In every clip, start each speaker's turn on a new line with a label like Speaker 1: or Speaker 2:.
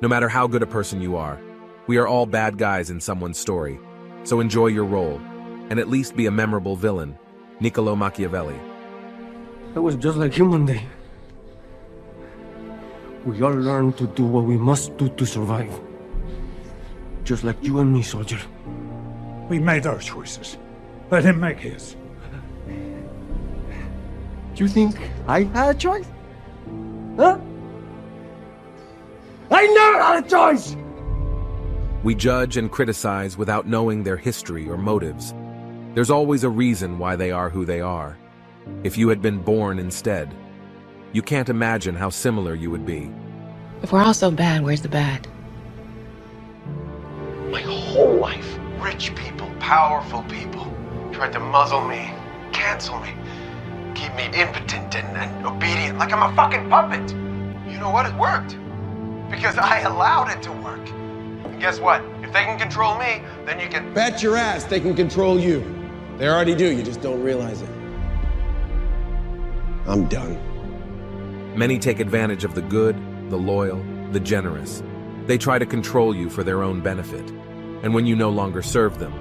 Speaker 1: No matter how good a person you are, we are all bad guys in someone's story. So enjoy your role, and at least be a memorable villain. Niccolo Machiavelli.
Speaker 2: It was just like Human Day. We all learn to do what we must do to survive. Just like you and me, soldier.
Speaker 3: We made our choices. Let him make his.
Speaker 2: Do you think I had a choice? Huh? I never had a choice!
Speaker 1: We judge and criticize without knowing their history or motives. There's always a reason why they are who they are. If you had been born instead, you can't imagine how similar you would be.
Speaker 4: If we're all so bad, where's the bad?
Speaker 5: My whole life, rich people, powerful people, tried to muzzle me, cancel me, keep me impotent and obedient, like I'm a fucking puppet. You know what? It worked. Because I allowed it to work. And guess what? If they can control me, then you can...
Speaker 6: Bet your ass they can control you. They already do, you just don't realize it. I'm done.
Speaker 1: Many take advantage of the good, the loyal, the generous. They try to control you for their own benefit. And when you no longer serve them,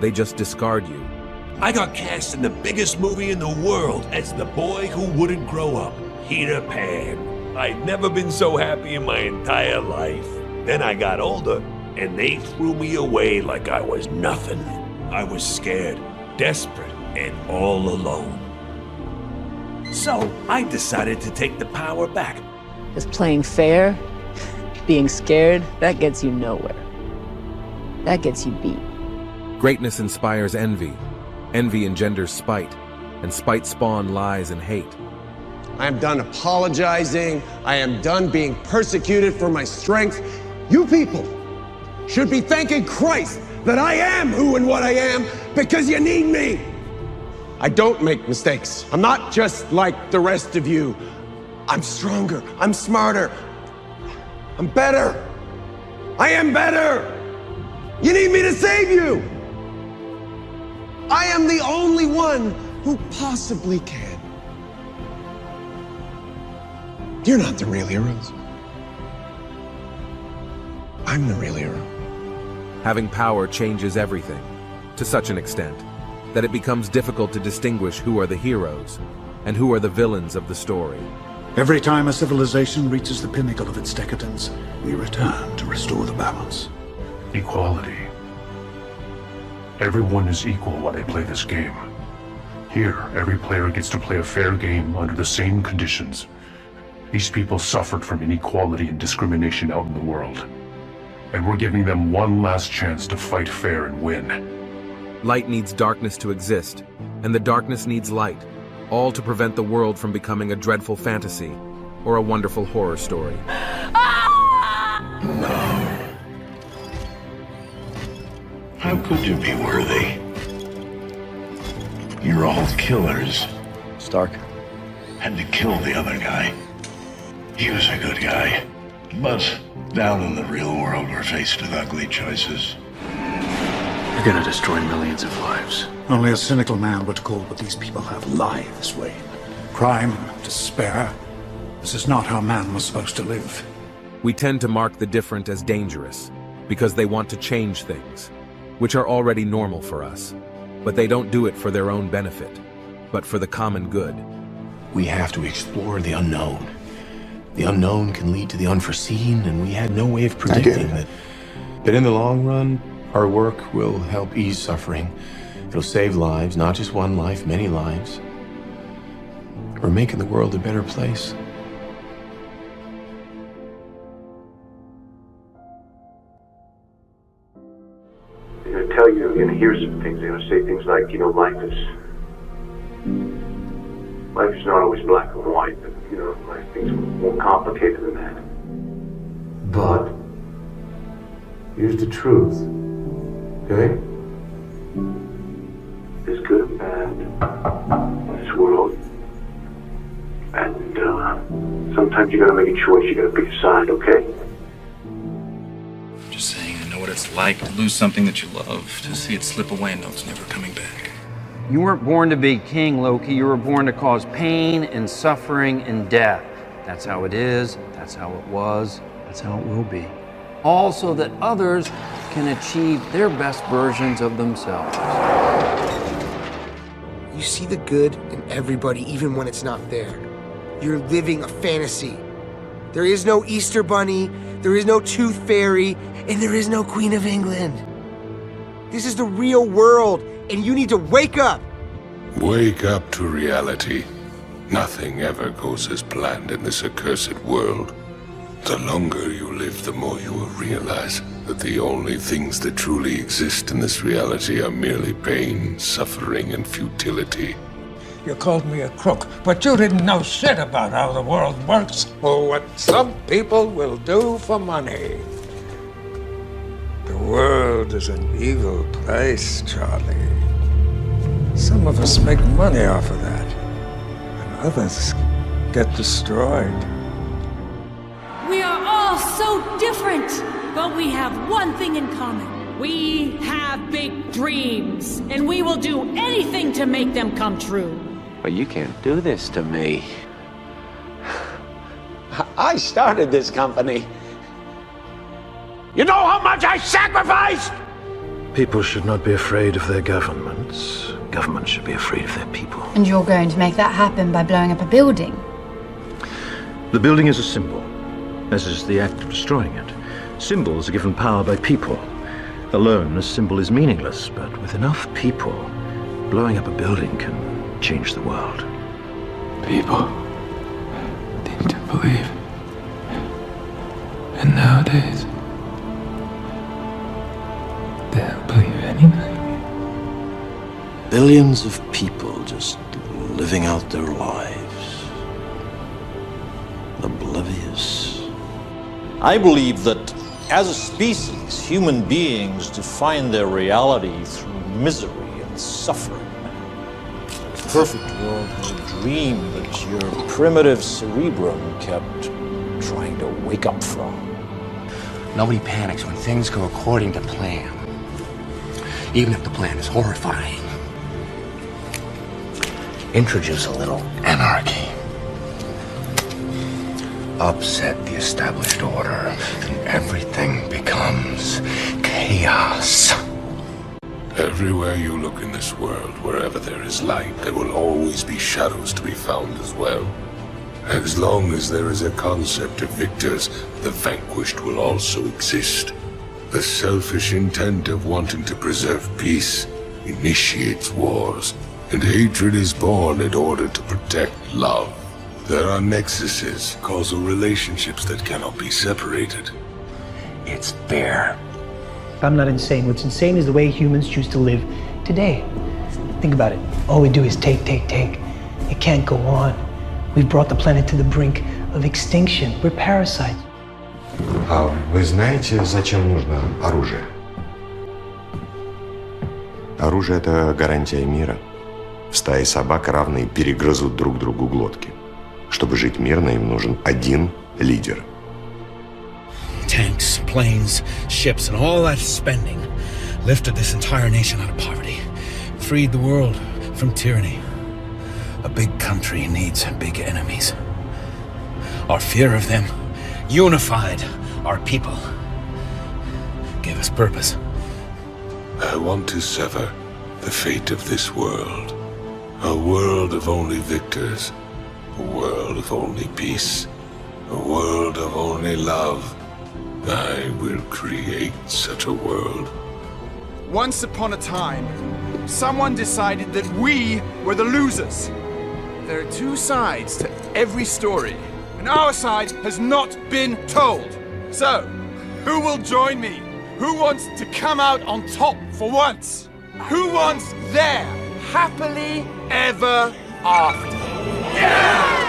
Speaker 1: they just discard you.
Speaker 7: I got cast in the biggest movie in the world as the boy who wouldn't grow up, Peter Pan. I'd never been so happy in my entire life. Then I got older, and they threw me away like I was nothing. I was scared, desperate, and all alone. So I decided to take the power back.
Speaker 4: Is playing fair, being scared, that gets you nowhere. That gets you beat.
Speaker 1: Greatness inspires envy. Envy engenders spite, and spite spawn lies and hate.
Speaker 6: I am done apologizing. I am done being persecuted for my strength. You people should be thanking Christ that I am who and what I am because you need me. I don't make mistakes. I'm not just like the rest of you. I'm stronger. I'm smarter. I'm better. I am better. You need me to save you. I am the only one who possibly can. You're not the real heroes. I'm the real hero.
Speaker 1: Having power changes everything, to such an extent that it becomes difficult to distinguish who are the heroes and who are the villains of the story.
Speaker 3: Every time a civilization reaches the pinnacle of its decadence, we return to restore the balance.
Speaker 8: Equality. Everyone is equal while they play this game. Here, every player gets to play a fair game under the same conditions. These people suffered from inequality and discrimination out in the world. And we're giving them one last chance to fight fair and win.
Speaker 1: Light needs darkness to exist, and the darkness needs light, all to prevent the world from becoming a dreadful fantasy or a wonderful horror story.
Speaker 7: No. How could you be worthy? You're all killers.
Speaker 2: Stark.
Speaker 7: Had to kill the other guy. He was a good guy. But down in the real world, we're faced with ugly choices.
Speaker 9: You're gonna destroy millions of lives.
Speaker 3: Only a cynical man would call what these people have lives, Wayne. Crime, despair. This is not how man was supposed to live.
Speaker 1: We tend to mark the different as dangerous because they want to change things, which are already normal for us. But they don't do it for their own benefit, but for the common good.
Speaker 5: We have to explore the unknown. The unknown can lead to the unforeseen, and we had no way of predicting that. But in the long run, our work will help ease suffering. It'll save lives, not just one life, many lives. We're making the world a better place.
Speaker 10: They're going to tell you, you're going to hear some things. They're going to say things like, life is not always black and white, but, life things are more complicated than that. But, here's the truth, okay? There's good and bad in this world. And, sometimes you gotta make a choice, you gotta pick a side, okay?
Speaker 9: Just saying, I know what it's like to lose something that you love, to see it slip away and know it's never coming back.
Speaker 11: You weren't born to be king, Loki. You were born to cause pain and suffering and death. That's how it is, that's how it was, that's how it will be. all so that others can achieve their best versions of themselves.
Speaker 12: You see the good in everybody, even when it's not there. You're living a fantasy. There is no Easter Bunny, there is no Tooth Fairy, and there is no Queen of England. This is the real world, and you need to wake up.
Speaker 13: Wake up to reality. Nothing ever goes as planned in this accursed world. The longer you live, the more you will realize that the only things that truly exist in this reality are merely pain, suffering, and futility.
Speaker 14: You called me a crook, but you didn't know shit about how the world works or what some people will do for money. The world is an evil place, Charlie. Some of us make money off of that, and others get destroyed.
Speaker 15: We are all so different, but we have one thing in common. We have big dreams, and we will do anything to make them come true.
Speaker 16: But you can't do this to me.
Speaker 17: I started this company. You know how much I sacrificed?
Speaker 18: People should not be afraid of their governments. Governments should be afraid of their people.
Speaker 19: And you're going to make that happen by blowing up a building?
Speaker 18: The building is a symbol, as is the act of destroying it. Symbols are given power by people. Alone, a symbol is meaningless, but with enough people, blowing up a building can change the world.
Speaker 20: People need to believe. And nowadays, they don't believe anything.
Speaker 18: Billions of people just living out their lives. Oblivious.
Speaker 21: I believe that as a species, human beings define their reality through misery and suffering. A perfect world was a dream that your primitive cerebrum kept trying to wake up from.
Speaker 12: Nobody panics when things go according to plan, even if the plan is horrifying. Introduce a little anarchy. Upset the established order, and everything becomes chaos.
Speaker 13: Everywhere you look in this world, wherever there is light, there will always be shadows to be found as well. As long as there is a concept of victors, the vanquished will also exist. The selfish intent of wanting to preserve peace initiates wars, and hatred is born in order to protect love. There are nexuses, causal relationships that cannot be separated.
Speaker 12: It's fair.
Speaker 22: I'm not insane. What's insane is the way humans choose to live today. Think about it. All we do is take. It can't go on. We've brought the planet to the brink of extinction. We're parasites.
Speaker 23: А вы знаете, зачем нужно оружие? Оружие — это гарантия мира. В стае собак равные перегрызут друг другу глотки. Чтобы жить мирно, им нужен один лидер.
Speaker 24: Tanks, planes, ships, and all that spending lifted this entire nation out of poverty, freed the world from tyranny. A big country needs big enemies. Our fear of them unified our people, gave us purpose.
Speaker 13: I want to sever the fate of this world. A world of only victors. A world of only peace. A world of only love. I will create such a world.
Speaker 25: Once upon a time, someone decided that we were the losers. There are two sides to every story, and our side has not been told. So, who will join me? Who wants to come out on top for once? Who wants their happily ever after? Yeah!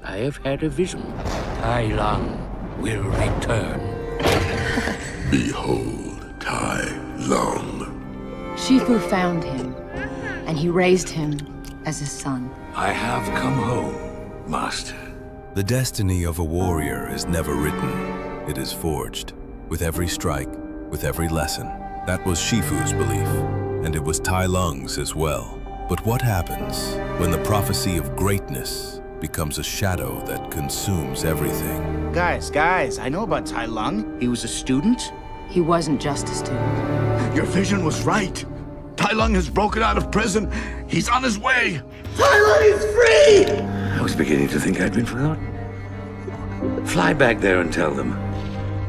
Speaker 16: I have had a vision. Tai Lung will return.
Speaker 13: Behold, Tai Lung.
Speaker 4: Shifu found him, and he raised him as his son.
Speaker 7: I have come home, Master.
Speaker 26: The destiny of a warrior is never written. It is forged.
Speaker 1: with every strike, with every lesson. That was Shifu's belief, and it was Tai Lung's as well. But what happens when the prophecy of greatness becomes a shadow that consumes everything?
Speaker 2: Guys, I know about Tai Lung. He was a student.
Speaker 19: He wasn't just a student.
Speaker 3: Your vision was right. Tai Lung has broken out of prison. He's on his way.
Speaker 17: Tai Lung is free! I was beginning to think I'd been forgotten. Fly back there and tell them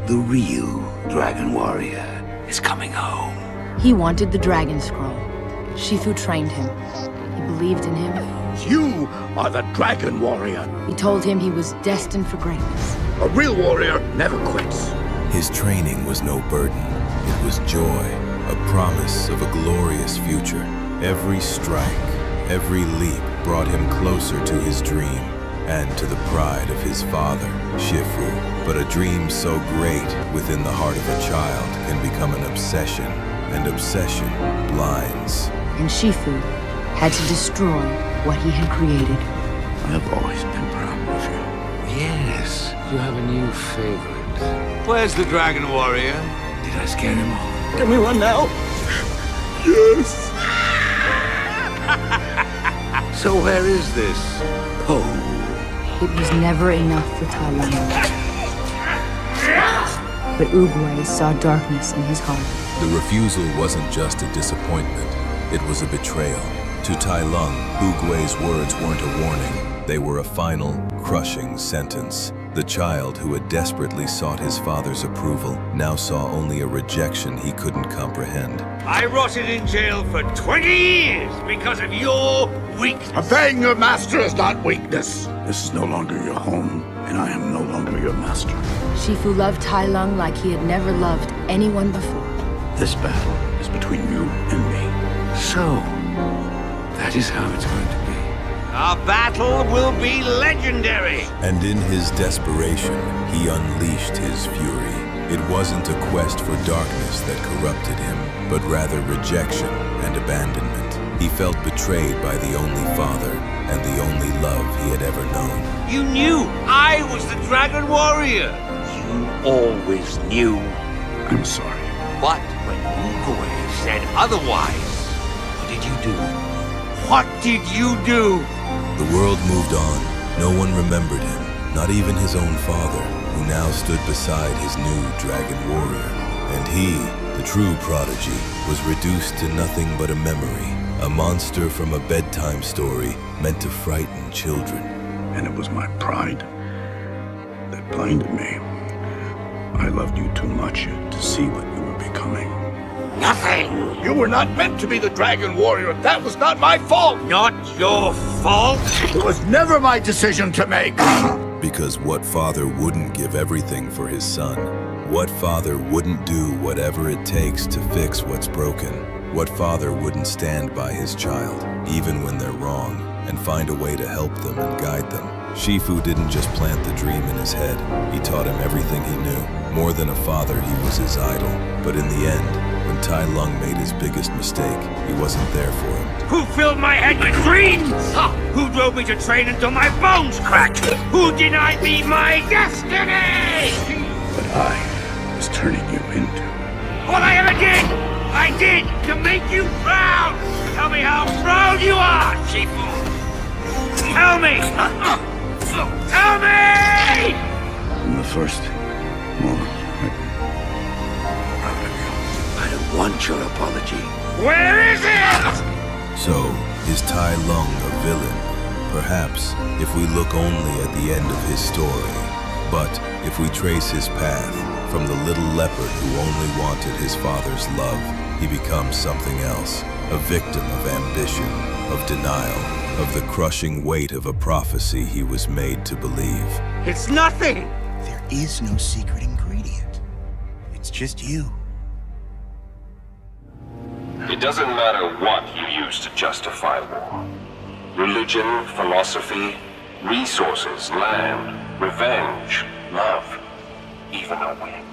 Speaker 17: the real Dragon Warrior is coming home.
Speaker 19: He wanted the Dragon Scroll. Shifu trained him. He believed in him.
Speaker 3: You are the Dragon Warrior.
Speaker 19: He told him he was destined for greatness.
Speaker 3: A real warrior never quits.
Speaker 1: His training was no burden. It was joy, a promise of a glorious future. Every strike, every leap brought him closer to his dream and to the pride of his father, Shifu. But a dream so great within the heart of a child can become an obsession, and obsession blinds.
Speaker 19: And Shifu had to destroy what he had created.
Speaker 3: I've always been proud of you.
Speaker 17: Yes.
Speaker 16: You have a new favorite.
Speaker 17: Where's the Dragon Warrior? Did I scare him off?
Speaker 3: Give me one now. Yes.
Speaker 17: So where is this pole?
Speaker 19: It was never enough for Tai Lung. But Oogway saw darkness in his heart.
Speaker 1: The refusal wasn't just a disappointment, it was a betrayal. To Tai Lung, Oogway's words weren't a warning, they were a final, crushing sentence. The child who had desperately sought his father's approval now saw only a rejection he couldn't comprehend.
Speaker 17: I rotted in jail for 20 years because of your weakness.
Speaker 3: Obeying your master is not weakness. This is no longer your home, and I am no longer your master.
Speaker 19: Shifu loved Tai Lung like he had never loved anyone before.
Speaker 3: This battle is between you and me.
Speaker 17: So, that is how it's going to be. Our battle will be legendary!
Speaker 1: And in his desperation, he unleashed his fury. It wasn't a quest for darkness that corrupted him, but rather rejection and abandonment. He felt betrayed by the only father and the only love he had ever known.
Speaker 17: You knew I was the Dragon Warrior! You always knew.
Speaker 3: I'm sorry.
Speaker 17: But when Oogway said otherwise, what did you do? What did you do?
Speaker 1: The world moved on. No one remembered him, not even his own father, who now stood beside his new Dragon Warrior. And he, the true prodigy, was reduced to nothing but a memory, a monster from a bedtime story meant to frighten children.
Speaker 3: And it was my pride that blinded me. I loved you too much to see what you were becoming.
Speaker 17: Nothing!
Speaker 3: You were not meant to be the Dragon Warrior. That was not my fault!
Speaker 17: Not your fault?
Speaker 3: It was never my decision to make.
Speaker 1: Because what father wouldn't give everything for his son? What father wouldn't do whatever it takes to fix what's broken? What father wouldn't stand by his child, even when they're wrong, and find a way to help them and guide them? Shifu didn't just plant the dream in his head. He taught him everything he knew. More than a father, he was his idol. But in the end, when Tai Lung made his biggest mistake, he wasn't there for him.
Speaker 17: Who filled my head with dreams? Who drove me to train until my bones cracked? Who denied me my destiny?
Speaker 3: But I was turning you into...
Speaker 17: What I ever did, I did to make you proud! Tell me how proud you are, Shifu! Tell me! Tell me!
Speaker 3: From the first moment,
Speaker 17: I don't want your apology. Where is it?
Speaker 1: So, is Tai Lung a villain? Perhaps, if we look only at the end of his story. But if we trace his path, from the little leopard who only wanted his father's love, he becomes something else. A victim of ambition, of denial, of the crushing weight of a prophecy he was made to believe.
Speaker 17: It's nothing!
Speaker 2: There is no secret ingredient. It's just you.
Speaker 6: It doesn't matter what you use to justify war. Religion, philosophy, resources, land, revenge, love, even a win.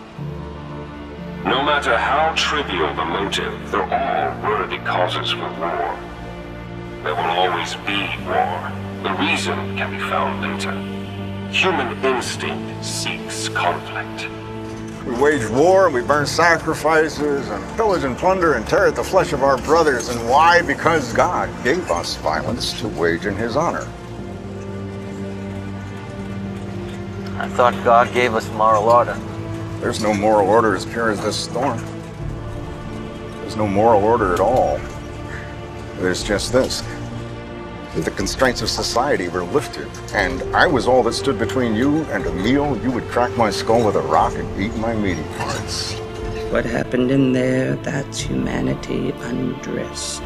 Speaker 6: No matter how trivial the motive, they're all worthy causes for war. There will always be war. The reason can be found later. Human instinct seeks conflict.
Speaker 5: We wage war and we burn sacrifices and pillage and plunder and tear at the flesh of our brothers. And why? Because God gave us violence to wage in his honor.
Speaker 8: I thought God gave us moral order.
Speaker 5: There's no moral order as pure as this storm. There's no moral order at all. There's just this. That the constraints of society were lifted, and I was all that stood between you and a meal. You would crack my skull with a rock and eat my meaty parts.
Speaker 9: What happened in there, that's humanity undressed.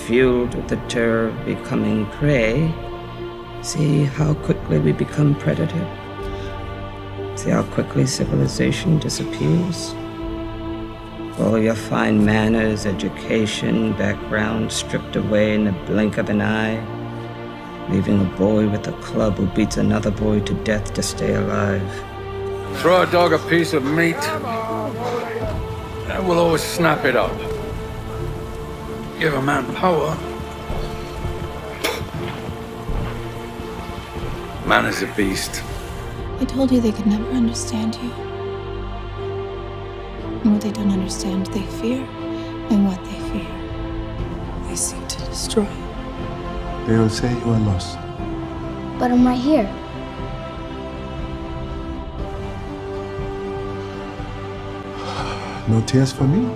Speaker 9: Fueled with the terror of becoming prey, see how quickly we become predator? See how quickly civilization disappears? All your fine manners, education, background stripped away in the blink of an eye, leaving a boy with a club who beats another boy to death to stay alive.
Speaker 14: Throw a dog a piece of meat, that will always snap it up. Give a man power, man is a beast.
Speaker 10: I told you they could never understand you. And what they don't understand, they fear. And what they fear, they seek to destroy.
Speaker 20: They will say you are lost.
Speaker 11: But I'm right here.
Speaker 20: No tears for me?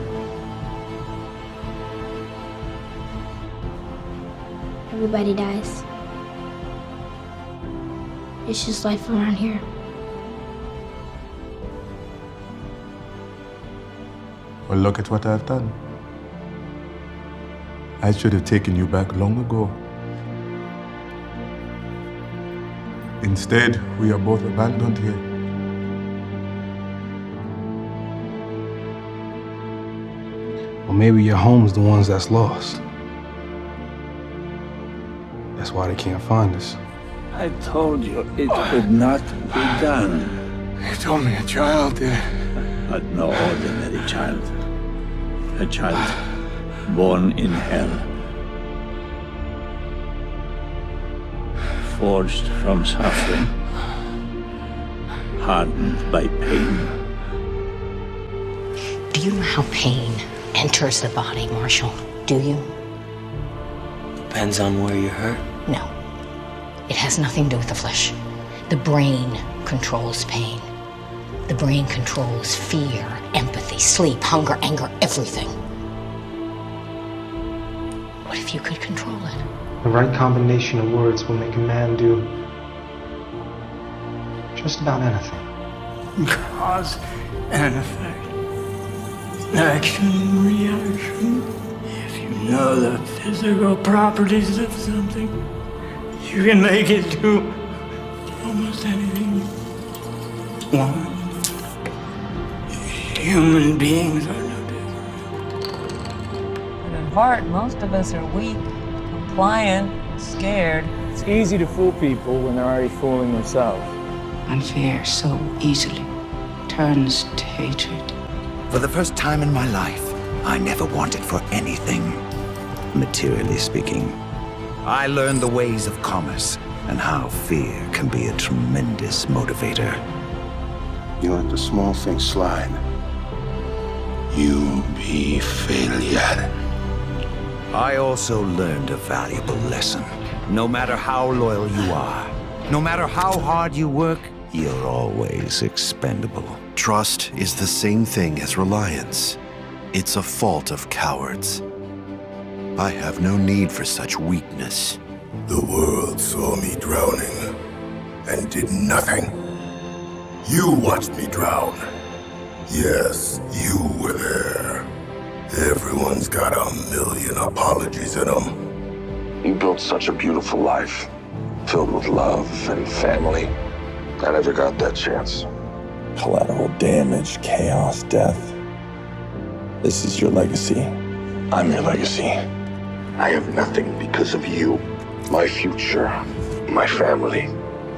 Speaker 11: Everybody dies. It's just life around here.
Speaker 20: Well, look at what I've done. I should have taken you back long ago. Instead, we are both abandoned here.
Speaker 26: Well, maybe your home's the ones that's lost. That's why they can't find us.
Speaker 14: I told you it could not be done.
Speaker 20: You told me a child did.
Speaker 14: But no ordinary child. A child born in hell. Forged from suffering. Hardened by pain.
Speaker 27: Do you know how pain enters the body, Marshall? Do you?
Speaker 9: Depends on where you're hurt.
Speaker 27: No. It has nothing to do with the flesh. The brain controls pain. The brain controls fear, empathy, sleep, hunger, anger, everything. What if you could control it?
Speaker 22: The right combination of words will make a man do just about anything.
Speaker 25: Cause and effect. Action and reaction. If you know the physical properties of something, you can make it do almost anything you want. Human beings are no different.
Speaker 4: But at heart, most of us are weak, compliant, scared. It's easy to fool people when they're already fooling themselves.
Speaker 9: And fear so easily turns to hatred.
Speaker 2: For the first time in my life, I never wanted for anything, materially speaking. I learned the ways of commerce and how fear can be a tremendous motivator.
Speaker 13: You let the small things slide. You be failure.
Speaker 2: I also learned a valuable lesson. No matter how loyal you are, no matter how hard you work, you're always expendable.
Speaker 28: Trust is the same thing as reliance. It's a fault of cowards. I have no need for such weakness.
Speaker 29: The world saw me drowning and did nothing. You watched me drown. Yes, you were there. Everyone's got a million apologies in them.
Speaker 6: You built such a beautiful life, filled with love and family. I never got that chance.
Speaker 3: Collateral damage, chaos, death. This is your legacy. I'm your legacy.
Speaker 6: I have nothing because of you. My future, my family.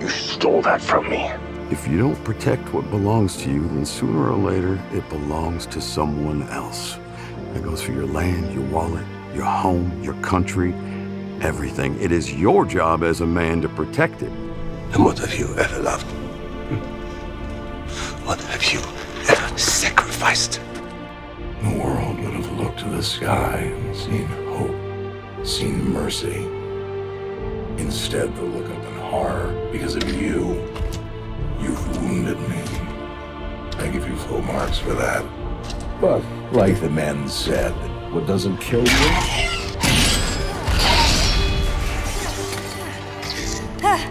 Speaker 6: You stole that from me.
Speaker 28: If you don't protect what belongs to you, then sooner or later, it belongs to someone else. That goes for your land, your wallet, your home, your country, everything. It is your job as a man to protect it.
Speaker 29: And what have you ever loved?
Speaker 7: What have you ever sacrificed?
Speaker 13: The world would have looked to the sky and seen hope, seen mercy. Instead, they'll look up in horror because of you. You've wounded me. I give you full marks for that. But, like the men said, what doesn't kill you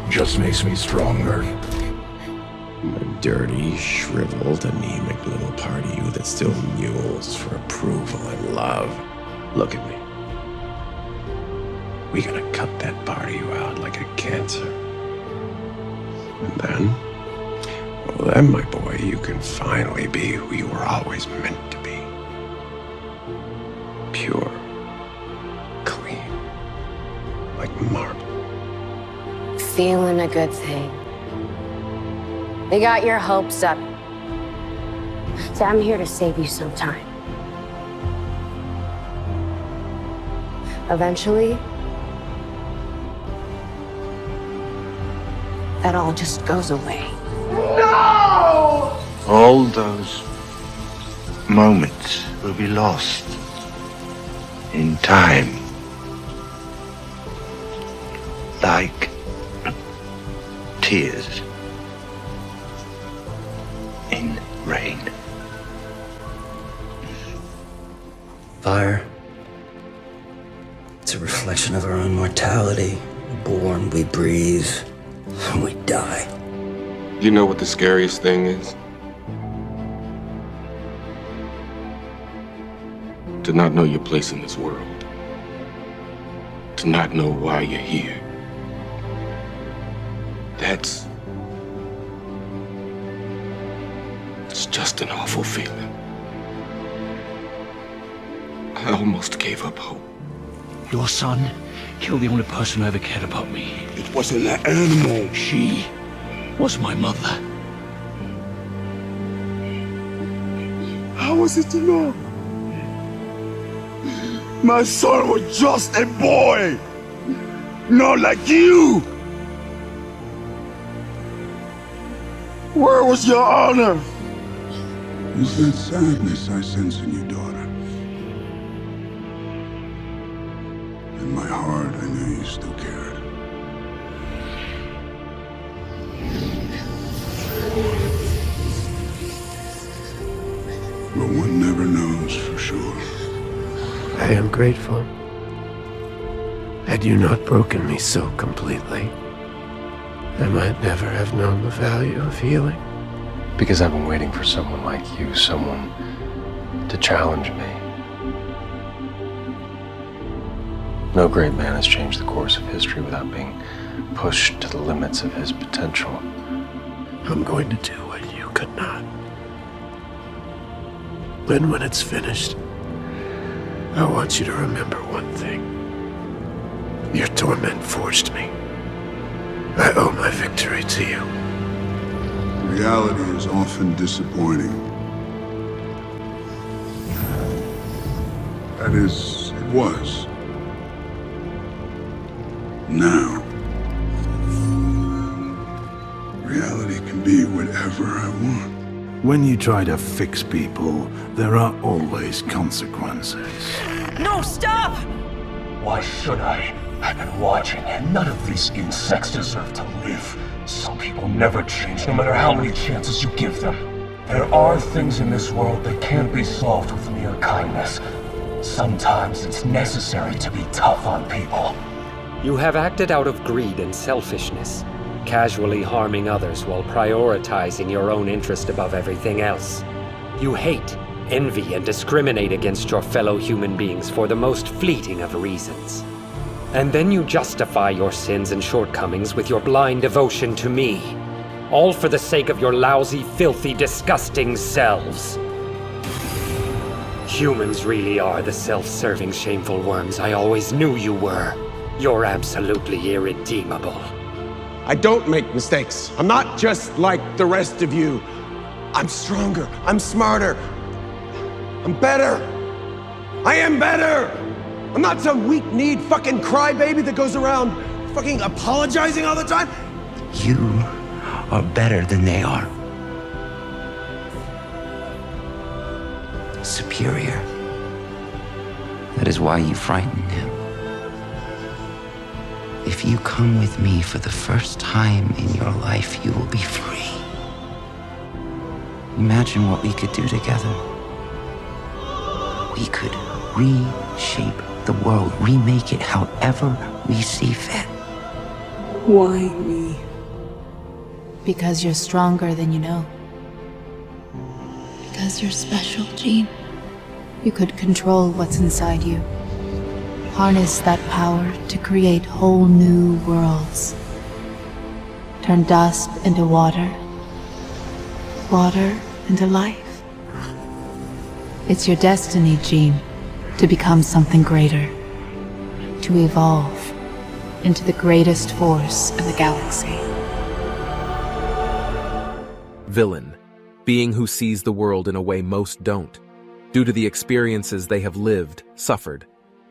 Speaker 13: just makes me stronger.
Speaker 7: I'm a dirty, shriveled, anemic little part of you that still mules for approval and love. Look at me. We gotta cut that part of you out like a cancer. And then, well then, my boy, you can finally be who you were always meant to be. Pure. Clean. Like marble.
Speaker 12: Feeling a good thing. They got your hopes up. So I'm here to save you some time. Eventually, that all just goes away.
Speaker 7: No! All those moments will be lost in time. Like tears in rain.
Speaker 15: Fire. It's a reflection of our own mortality. Born, we breathe, and we die.
Speaker 13: You know what the scariest thing is? To not know your place in this world. To not know why you're here. It's just an awful feeling. I almost gave up hope.
Speaker 7: Your son killed the only person who ever cared about me.
Speaker 29: It wasn't an animal.
Speaker 7: She was my mother.
Speaker 29: How was it to know? My son was just a boy. Not like you. Where was your honor?
Speaker 3: Is that sadness I sense in you, daughter? In my heart, I knew you still cared. But one never knows for sure.
Speaker 7: I am grateful. Had you not broken me so completely, I might never have known the value of healing.
Speaker 16: Because I've been waiting for someone like you, someone to challenge me. No great man has changed the course of history without being pushed to the limits of his potential.
Speaker 7: I'm going to do what you could not. And when it's finished, I want you to remember one thing. Your torment forged me. I owe my victory to you.
Speaker 3: Reality is often disappointing. That is, it was. Now, reality can be whatever I want.
Speaker 29: When you try to fix people, there are always consequences.
Speaker 18: No, stop!
Speaker 19: Why should I? I've been watching, and none of these insects deserve to live. Some people never change, no matter how many chances you give them. There are things in this world that can't be solved with mere kindness. Sometimes it's necessary to be tough on people.
Speaker 21: You have acted out of greed and selfishness, casually harming others while prioritizing your own interest above everything else. You hate, envy, and discriminate against your fellow human beings for the most fleeting of reasons. And then you justify your sins and shortcomings with your blind devotion to me, all for the sake of your lousy, filthy, disgusting selves. Humans really are the self-serving, shameful worms I always knew you were. You're absolutely irredeemable.
Speaker 23: I don't make mistakes. I'm not just like the rest of you. I'm stronger. I'm smarter. I'm better. I am better. I'm not some weak-kneed fucking crybaby that goes around fucking apologizing all the time.
Speaker 7: You are better than they are.
Speaker 1: superior. That is why you frighten him. If you come with me for the first time in your life, you will be free. Imagine what we could do together. We could reshape the world, remake it however we see fit.
Speaker 5: Why me?
Speaker 8: Because you're stronger than you know. Because you're special, Jean. You could control what's inside you. Harness that power to create whole new worlds. Turn dust into water. Water into life. It's your destiny, Jean, to become something greater. To evolve into the greatest force in the galaxy.
Speaker 10: Villain, being who sees the world in a way most don't, due to the experiences they have lived, suffered.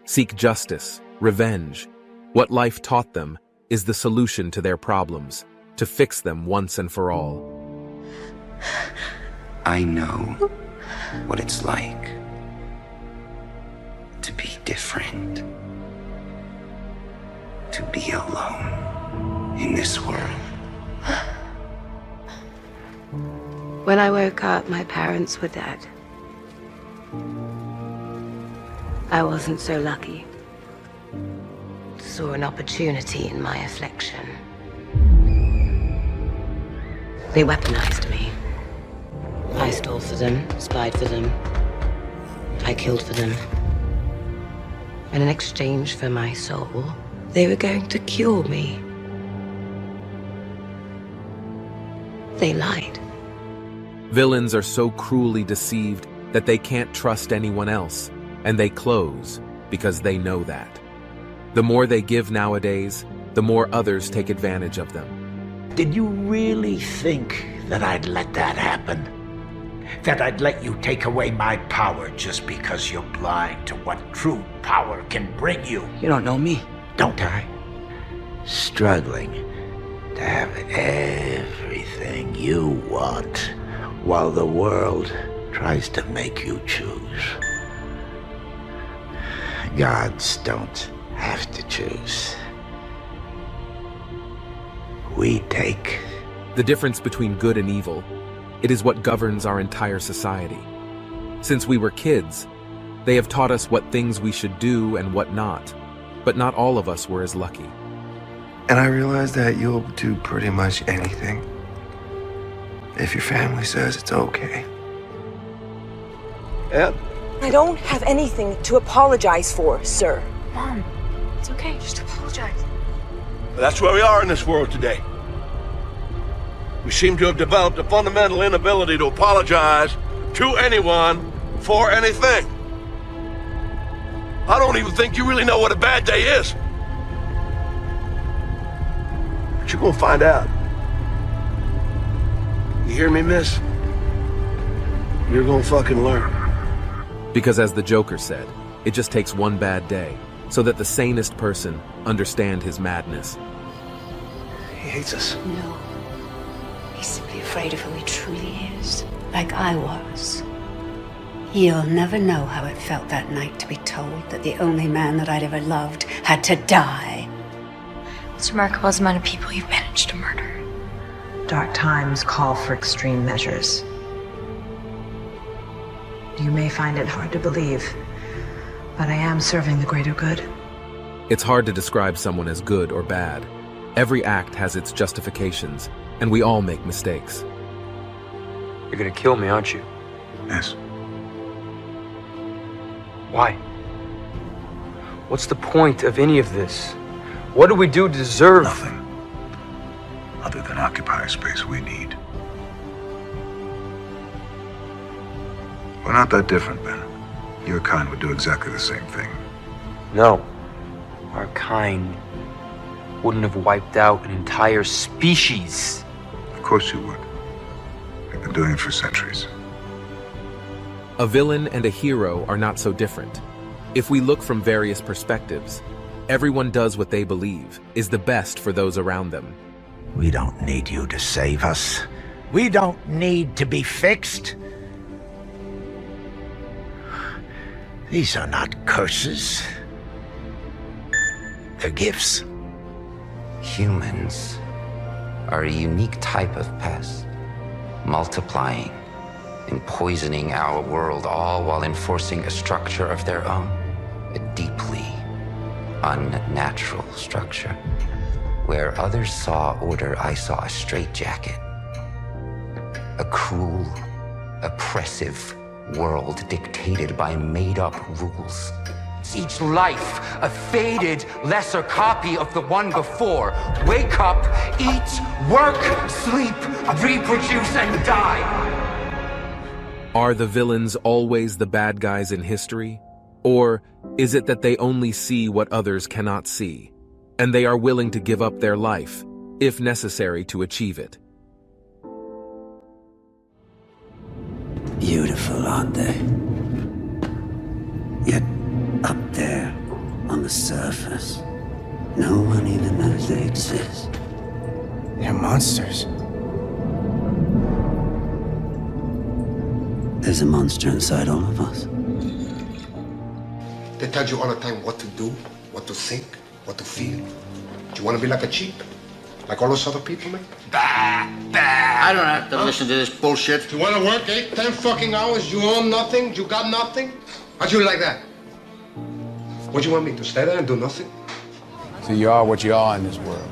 Speaker 10: Seek justice, revenge. What life taught them is the solution to their problems, to fix them once and for all.
Speaker 1: I know what it's like to be different, to be alone in this world.
Speaker 12: When I woke up, my parents were dead. I wasn't so lucky. Saw an opportunity in my affliction. They weaponized me. I stole for them, spied for them. I killed for them. And in exchange for my soul, they were going to cure me. They lied.
Speaker 10: Villains are so cruelly deceived that they can't trust anyone else, and they close because they know that. The more they give nowadays, the more others take advantage of them.
Speaker 11: Did you really think that I'd let that happen? That I'd let you take away my power just because you're blind to what true power can bring you?
Speaker 1: You don't know me.
Speaker 11: Don't I? Struggling to have everything you want, while the world tries to make you choose. Gods don't have to choose. We take.
Speaker 10: The difference between good and evil, it is what governs our entire society. Since we were kids, they have taught us what things we should do and what not, but not all of us were as lucky.
Speaker 28: And I realize that you'll do pretty much anything if your family says it's okay.
Speaker 17: Ed? I don't have anything to apologize for, sir.
Speaker 12: Mom, it's okay, just apologize.
Speaker 18: That's where we are in this world today. We seem to have developed a fundamental inability to apologize to anyone for anything. I don't even think you really know what a bad day is. But you're gonna find out. You hear me, miss? You're gonna fucking learn.
Speaker 10: Because as the Joker said, it just takes one bad day, so that the sanest person understand his madness.
Speaker 18: He hates us.
Speaker 27: No. He's simply afraid of who he truly is, like I was.
Speaker 24: You'll never know how it felt that night to be told that the only man that I'd ever loved had to die.
Speaker 8: It's remarkable as the amount of people you've managed to murder.
Speaker 26: Dark times call for extreme measures. You may find it hard to believe, but I am serving the greater good.
Speaker 10: It's hard to describe someone as good or bad. Every act has its justifications, and we all make mistakes.
Speaker 30: You're gonna kill me, aren't you?
Speaker 3: Yes.
Speaker 30: Why? What's the point of any of this? What do we do to deserve...
Speaker 3: Nothing. Other than occupy space we need. We're not that different, Ben. Your kind would do exactly the same thing.
Speaker 30: No. Our kind wouldn't have wiped out an entire species.
Speaker 3: Of course you would. We've been doing it for centuries.
Speaker 10: A villain and a hero are not so different. If we look from various perspectives, everyone does what they believe is the best for those around them.
Speaker 11: We don't need you to save us. We don't need to be fixed. These are not curses. They're gifts.
Speaker 1: Humans are a unique type of pest, multiplying and poisoning our world, all while enforcing a structure of their own, a deeply unnatural structure. Where others saw order, I saw a straitjacket. A cruel, oppressive world dictated by made-up rules. Each life a faded, lesser copy of the one before. Wake up, eat, work, sleep, reproduce, and die.
Speaker 10: Are the villains always the bad guys in history? Or is it that they only see what others cannot see, and they are willing to give up their life, if necessary, to achieve it?
Speaker 1: Beautiful, aren't they? Yet up there, on the surface, no one even knows they exist.
Speaker 2: They're monsters.
Speaker 1: There's a monster inside all of us.
Speaker 4: They tell you all the time what to do, what to think, what to feel. Do you want to be like a sheep? Like all those other people, man?
Speaker 6: I don't have to listen to this bullshit.
Speaker 4: You want to work 8, 10 fucking hours? You own nothing? You got nothing? How'd you like that? What do you want me to stay there and do nothing?
Speaker 9: So you are what you are in this world.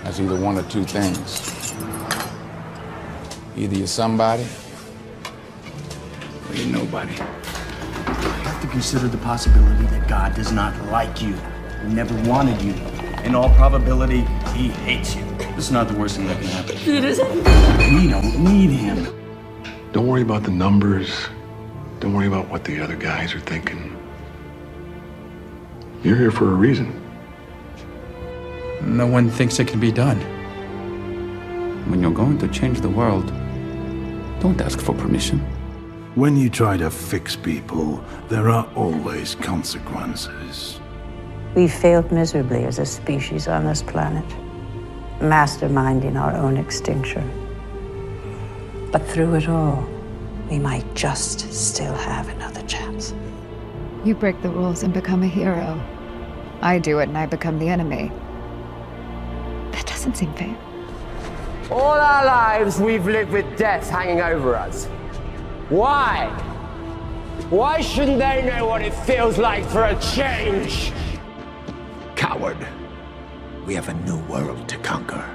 Speaker 9: That's either one or two things. Either you're somebody, or you're nobody.
Speaker 13: You have to consider the possibility that God does not like you. He never wanted you. In all probability, he hates you. This is not the worst thing that can happen.
Speaker 6: It isn't.
Speaker 13: We don't need him.
Speaker 3: Don't worry about the numbers. Don't worry about what the other guys are thinking. You're here for a reason.
Speaker 9: No one thinks it can be done. When you're going to change the world, don't ask for permission.
Speaker 14: When you try to fix people, there are always consequences.
Speaker 24: We failed miserably as a species on this planet, masterminding our own extinction. But through it all, we might just still have another chance.
Speaker 15: You break the rules and become a hero. I do it and I become the enemy. That doesn't seem fair.
Speaker 20: All our lives we've lived with death hanging over us. Why? Why shouldn't they know what it feels like for a change?
Speaker 11: Coward. We have a new world to conquer.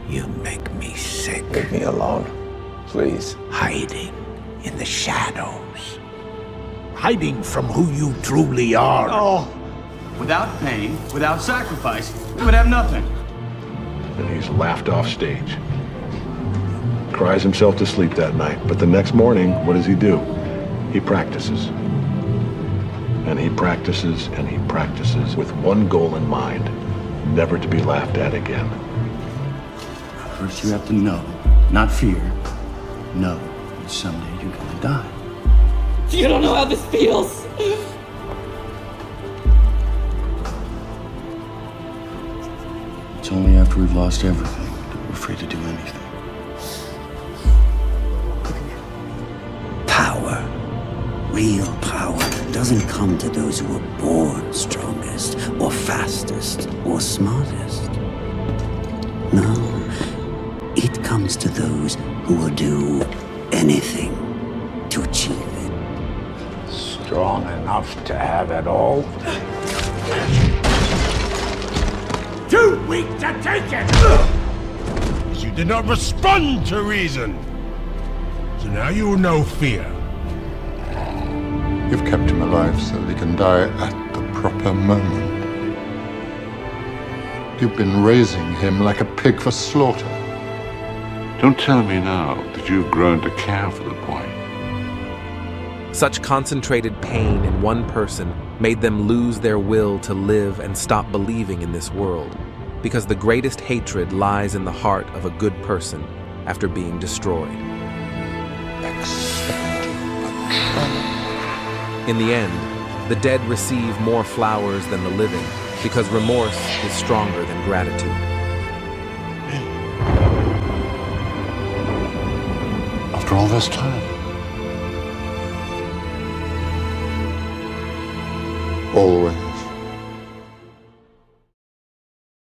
Speaker 11: You make me sick.
Speaker 9: Leave me alone, please.
Speaker 11: Hiding in the shadows. Hiding from who you truly are.
Speaker 13: Oh, without pain, without sacrifice, we would have nothing.
Speaker 3: And he's laughed off stage. Cries himself to sleep that night, but the next morning, what does he do? He practices. And he practices and he practices with one goal in mind, never to be laughed at again.
Speaker 13: First you have to know, not fear, know that someday you're gonna die.
Speaker 6: You don't know how this feels.
Speaker 13: It's only after we've lost everything that we're free to do anything.
Speaker 1: Power, real power, doesn't come to those who are born strongest, or fastest, or smartest. No, it comes to those who will do anything to achieve it.
Speaker 11: Strong enough to have it all.
Speaker 6: Too weak to take it!
Speaker 29: You did not respond to reason. So now you will know fear.
Speaker 28: You've kept him alive so that he can die at the proper moment. You've been raising him like a pig for slaughter.
Speaker 22: Don't tell me now that you've grown to care for the boy.
Speaker 10: Such concentrated pain in one person made them lose their will to live and stop believing in this world, because the greatest hatred lies in the heart of a good person after being destroyed. In the end, the dead receive more flowers than the living, because remorse is stronger than gratitude.
Speaker 29: After all this time,
Speaker 5: All the way.